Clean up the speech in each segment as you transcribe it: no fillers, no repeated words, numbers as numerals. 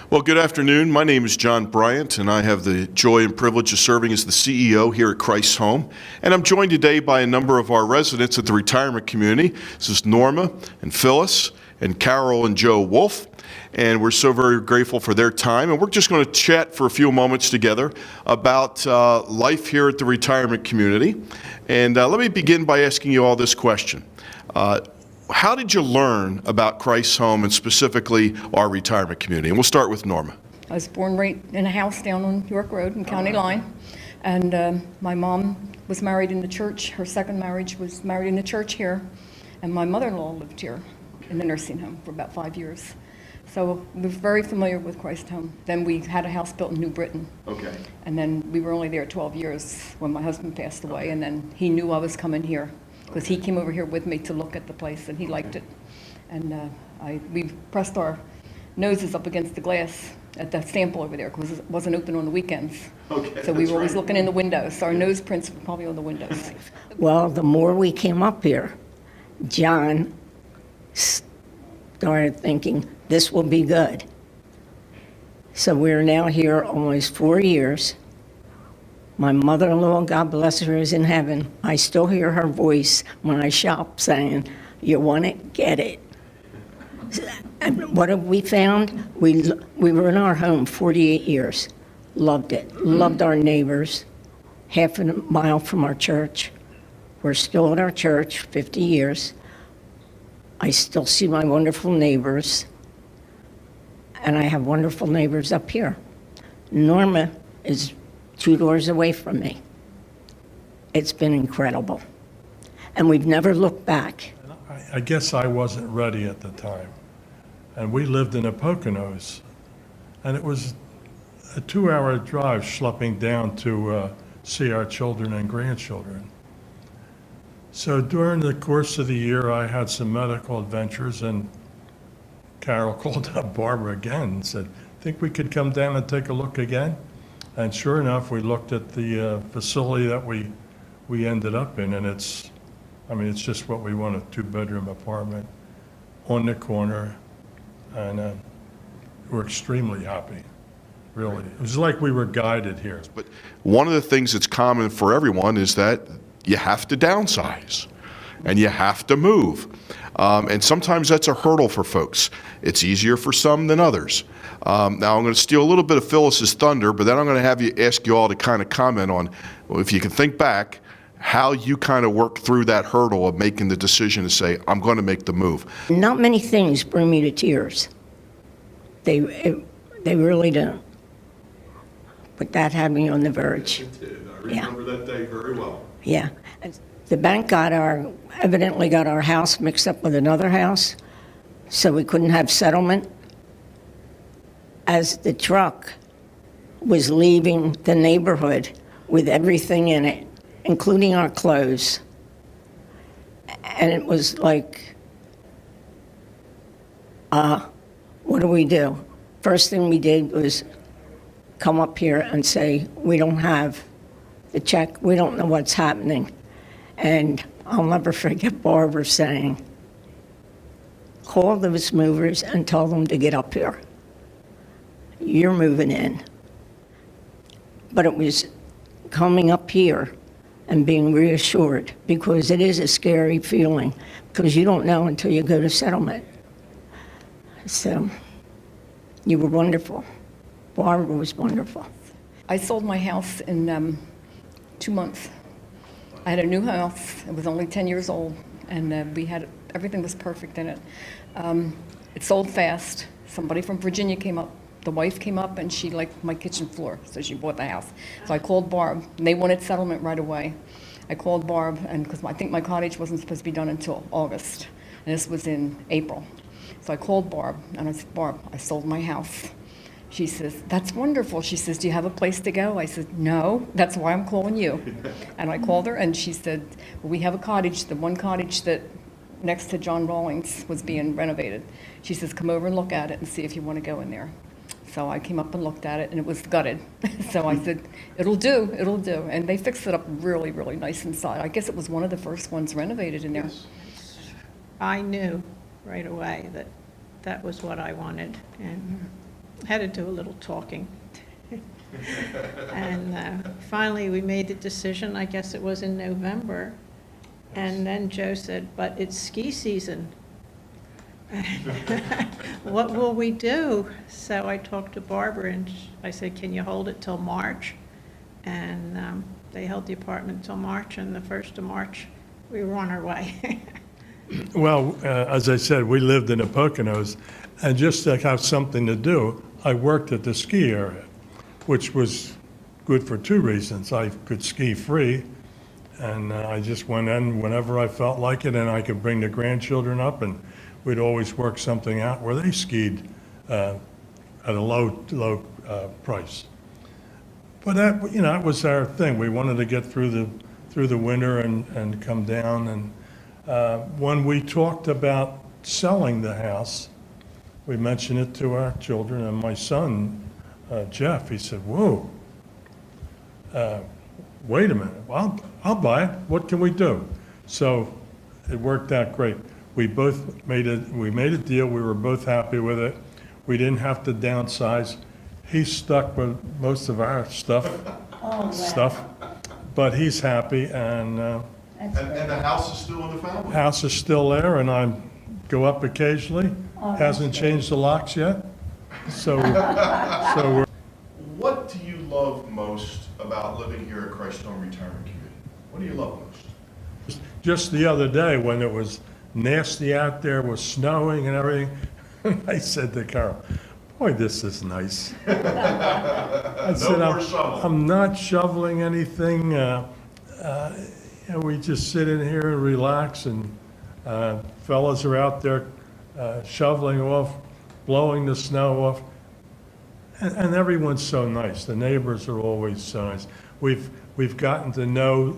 Well, good afternoon. My name is John Bryant, and I have the joy and privilege of serving as the CEO here at Christ's Home. And I'm joined today by a number of our residents at the retirement community. This is Norma and Phyllis and Carol and Joe Wolf. And we're so very grateful for their time. And we're just going to chat for a few moments together about life here at the retirement community. And let me begin by asking you all this question. How did you learn about Christ's Home and specifically our retirement community? And we'll start with Norma. I was born right in a house down on York Road in County Line. And my mom was married in the church. Her second marriage was married in the church here. And my mother-in-law lived here in the nursing home for about 5 years. So we're very familiar with Christ's Home. Then we had a house built in New Britain. Okay. And then we were only there 12 years when my husband passed away. And then he knew I was coming here, because he came over here with me to look at the place, and he liked it. And we pressed our noses up against the glass at the sample over there, because it wasn't open on the weekends. Okay, So we were always right. looking in the windows. So our nose prints were probably on the windows. Well, the more we came up here, John started thinking, this will be good. So we're now here almost 4 years. My mother-in-law, God bless her, is in heaven. I still hear her voice when I shop saying, you want it, get it. And what have we found? We were in our home 48 years. Loved it. Loved our neighbors. Half a mile from our church. We're still at our church, 50 years. I still see my wonderful neighbors. And I have wonderful neighbors up here. Norma is 2 doors away from me. It's been incredible. And we've never looked back. I guess I wasn't ready at the time. And we lived in the Poconos. And it was a 2-hour drive schlepping down to see our children and grandchildren. So during the course of the year, I had some medical adventures, and Carol called up Barbara again and said, think we could come down and take a look again? And sure enough, we looked at the facility that we ended up in, and it's just what we want, a 2-bedroom apartment on the corner, and we're extremely happy, really. It was like we were guided here. But one of the things that's common for everyone is that you have to downsize and you have to move. And sometimes that's a hurdle for folks. It's easier for some than others. Now, I'm going to steal a little bit of Phyllis's thunder, but then I'm going to have you ask you all to kind of comment on, well, if you can think back, how you kind of worked through that hurdle of making the decision to say, I'm going to make the move. Not many things bring me to tears. They really don't. But that had me on the verge. It did. I remember that day very well. Yeah. The bank evidently got our house mixed up with another house, so we couldn't have settlement. As the truck was leaving the neighborhood with everything in it, including our clothes, and it was like, what do we do? First thing we did was come up here and say, we don't have the check, we don't know what's happening. And I'll never forget Barbara saying, call those movers and tell them to get up here. You're moving in. But it was coming up here and being reassured, because it is a scary feeling, because you don't know until you go to settlement. So you were wonderful. Barbara was wonderful. I sold my house in 2 months. I had a new house. It was only 10 years old, and everything was perfect in it. It sold fast. Somebody from Virginia came up. The wife came up, and she liked my kitchen floor, so she bought the house. So I called Barb, and they wanted settlement right away. I called Barb, and because I think my cottage wasn't supposed to be done until August, and this was in April. So I called Barb, and I said, Barb, I sold my house. She says, that's wonderful. She says, do you have a place to go? I said, no, that's why I'm calling you. And I called her, and she said, well, we have a cottage, the one cottage that next to John Rawlings was being renovated. She says, come over and look at it and see if you want to go in there. So I came up and looked at it, and it was gutted. So I said, it'll do. And they fixed it up really, really nice inside. I guess it was one of the first ones renovated in there. I knew right away that that was what I wanted, and had to do a little talking. And finally, we made the decision, I guess it was in November. And then Joe said, but it's ski season. What will we do? So I talked to Barbara, and I said, can you hold it till March? And they held the apartment till March, and the 1st of March, we were on our way. Well, as I said, we lived in the Poconos, and just to have something to do, I worked at the ski area, which was good for 2 reasons. I could ski free, and I just went in whenever I felt like it, and I could bring the grandchildren up, and we'd always work something out where they skied at a low price. But that, you know, that was our thing. We wanted to get through the winter and come down. And when we talked about selling the house, we mentioned it to our children, and my son, Jeff, he said, whoa, wait a minute, well, I'll buy it. What can we do? So it worked out great. We both made a deal. We were both happy with it. We didn't have to downsize. He stuck with most of our stuff, but he's happy, and And the house is still in the family? house is still there, and I go up occasionally. Hasn't changed the locks yet, so we're. What do you love most about living here at Christ Home Retirement Community? What do you love most? Just the other day, when it was nasty out there, was snowing and everything, I said to Carol, boy, this is nice. I said, more shoveling. I'm not shoveling anything. We just sit in here and relax, and fellas are out there shoveling off, blowing the snow off. And everyone's so nice. The neighbors are always so nice. We've gotten to know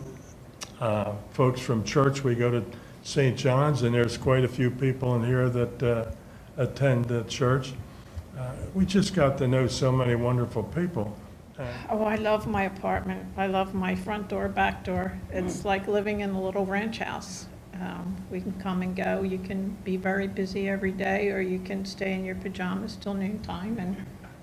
folks from church. We go to St. John's, and there's quite a few people in here that attend the church. We just got to know so many wonderful people. Oh, I love my apartment. I love my front door, back door. It's like living in a little ranch house. We can come and go. You can be very busy every day, or you can stay in your pajamas till noontime and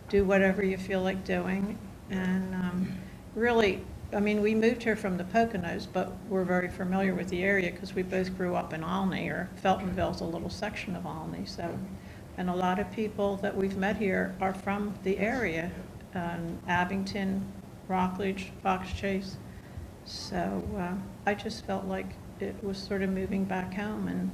do whatever you feel like doing. And really, I mean, we moved here from the Poconos, but we're very familiar with the area because we both grew up in Olney, or Feltonville's a little section of Olney. So, and a lot of people that we've met here are from the area, Abington, Rockledge, Fox Chase. So I just felt like it was sort of moving back home, and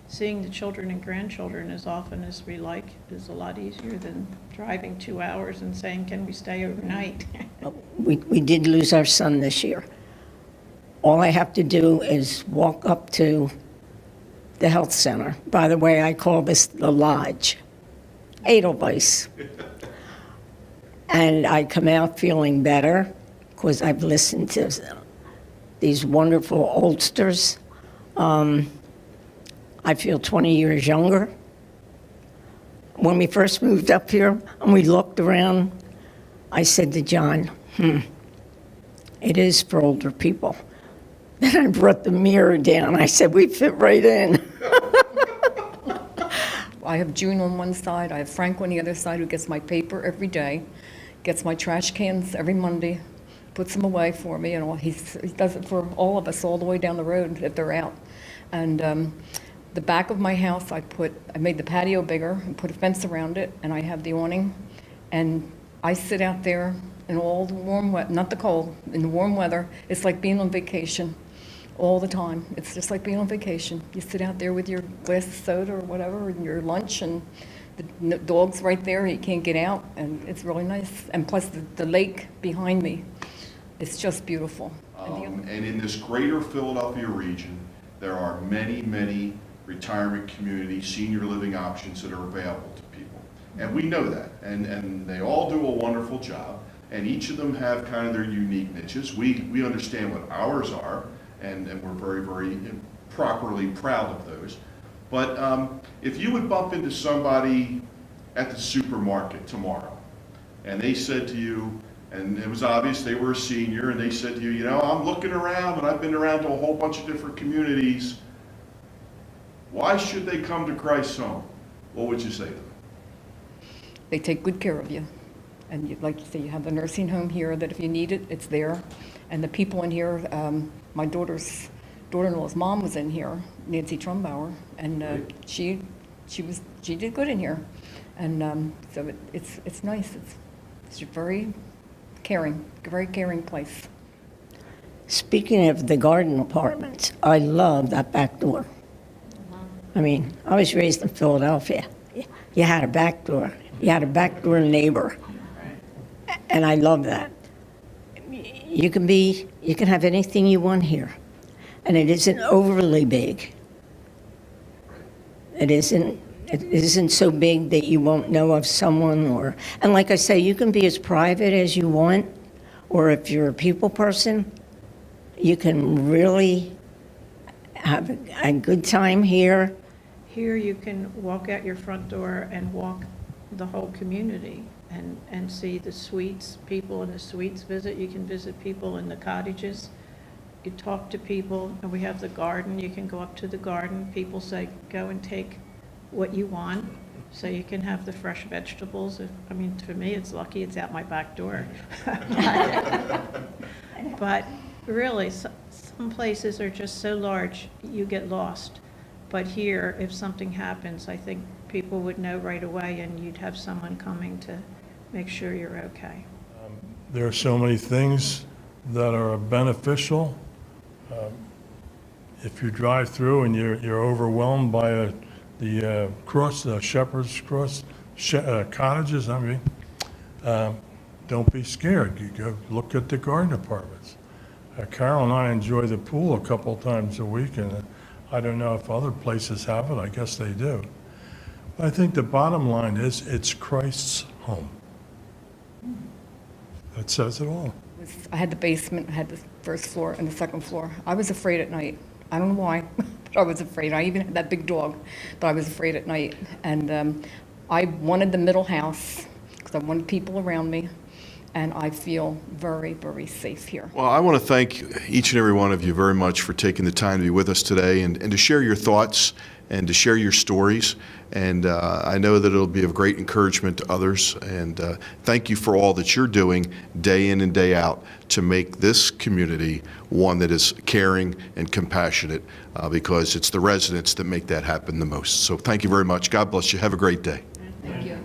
seeing the children and grandchildren as often as we like is a lot easier than driving 2 hours and saying, can we stay overnight? We did lose our son this year. All I have to do is walk up to the health center. By the way, I call this the lodge, Edelweiss. And I come out feeling better because I've listened to these wonderful oldsters. I feel 20 years younger. When we first moved up here and we looked around, I said to John, it is for older people. Then I brought the mirror down. I said, we fit right in. I have June on one side, I have Frank on the other side, who gets my paper every day, gets my trash cans every Monday, puts them away for me, and all. He does it for all of us all the way down the road if they're out. And the back of my house, I made the patio bigger and put a fence around it, and I have the awning. And I sit out there in all the warm weather, not the cold, in the warm weather. It's like being on vacation all the time. It's just like being on vacation. You sit out there with your glass of soda or whatever, and your lunch, and the dog's right there, he can't get out, and it's really nice. And plus the lake behind me, it's just beautiful. And in this greater Philadelphia region, there are many, many retirement community, senior living options that are available to people. And we know that, and they all do a wonderful job, and each of them have kind of their unique niches. We understand what ours are, and we're very, very properly proud of those. But if you would bump into somebody at the supermarket tomorrow, and they said to you, and it was obvious they were a senior, and they said to you, you know, I'm looking around, and I've been around to a whole bunch of different communities. Why should they come to Christ's Home? What would you say to them? they take good care of you. And you'd like to say you have the nursing home here that if you need it, it's there. And the people in here, my daughter-in-law's mom was in here, Nancy Trumbauer, and she did good in here. And so it's nice. It's a very caring place. Speaking of the garden apartments, I love that back door. I mean, I was raised in Philadelphia. You had a back door. You had a back door neighbor. And I love that. You can have anything you want here. And it isn't overly big. It isn't so big that you won't know of someone and like I say, you can be as private as you want, or if you're a people person, you can really have a good time here. Here you can walk out your front door and walk the whole community and see the suites, people in the suites visit. You can visit people in the cottages. You talk to people, and we have the garden. You can go up to the garden. People say, go and take what you want, so you can have the fresh vegetables. I mean, for me, it's lucky it's out my back door. But really, some places are just so large, you get lost. But here, if something happens, I think people would know right away, and you'd have someone coming to make sure you're okay. There are so many things that are beneficial. If you drive through and you're overwhelmed by the Shepherd's Cross cottages, don't be scared. You go look at the garden apartments. Carol and I enjoy the pool a couple times a week, and I don't know if other places have it. I guess they do. But I think the bottom line is it's Christ's home. That says it all. I had the basement, I had the first floor and the second floor. I was afraid at night. I don't know why, but I was afraid. I even had that big dog, but I was afraid at night. And I wanted the middle house because I wanted people around me, and I feel very, very safe here. Well, I want to thank each and every one of you very much for taking the time to be with us today and to share your thoughts and to share your stories. And I know that it'll be of great encouragement to others. And thank you for all that you're doing day in and day out to make this community one that is caring and compassionate, because it's the residents that make that happen the most. So thank you very much. God bless you. Have a great day. Thank you.